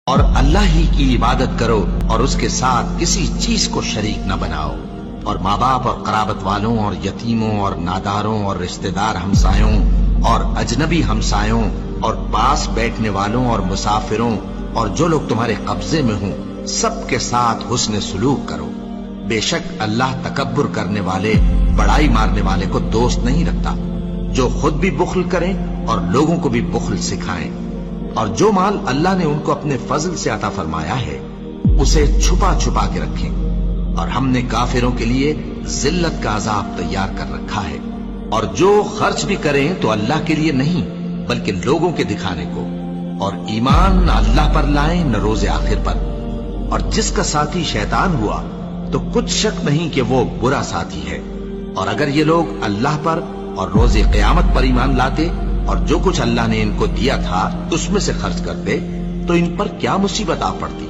اور اللہ ہی کی عبادت کرو اور اس کے ساتھ کسی چیز کو شریک نہ بناؤ، اور ماں باپ اور قرابت والوں اور یتیموں اور ناداروں اور رشتہ دار ہمسایوں اور اجنبی ہمسایوں اور پاس بیٹھنے والوں اور مسافروں اور جو لوگ تمہارے قبضے میں ہوں سب کے ساتھ حسن سلوک کرو۔ بے شک اللہ تکبر کرنے والے، بڑائی مارنے والے کو دوست نہیں رکھتا، جو خود بھی بخل کریں اور لوگوں کو بھی بخل سکھائیں، اور جو مال اللہ نے ان کو اپنے فضل سے عطا فرمایا ہے اسے چھپا چھپا کے رکھیں، اور ہم نے کافروں کے لیے ذلت کا عذاب تیار کر رکھا ہے۔ اور جو خرچ بھی کریں تو اللہ کے لیے نہیں بلکہ لوگوں کے دکھانے کو، اور ایمان نہ اللہ پر لائیں نہ روز آخر پر، اور جس کا ساتھی شیطان ہوا تو کچھ شک نہیں کہ وہ برا ساتھی ہے۔ اور اگر یہ لوگ اللہ پر اور روز قیامت پر ایمان لاتے اور جو کچھ اللہ نے ان کو دیا تھا اس میں سے خرچ کرتے تو ان پر کیا مصیبت آ پڑتی۔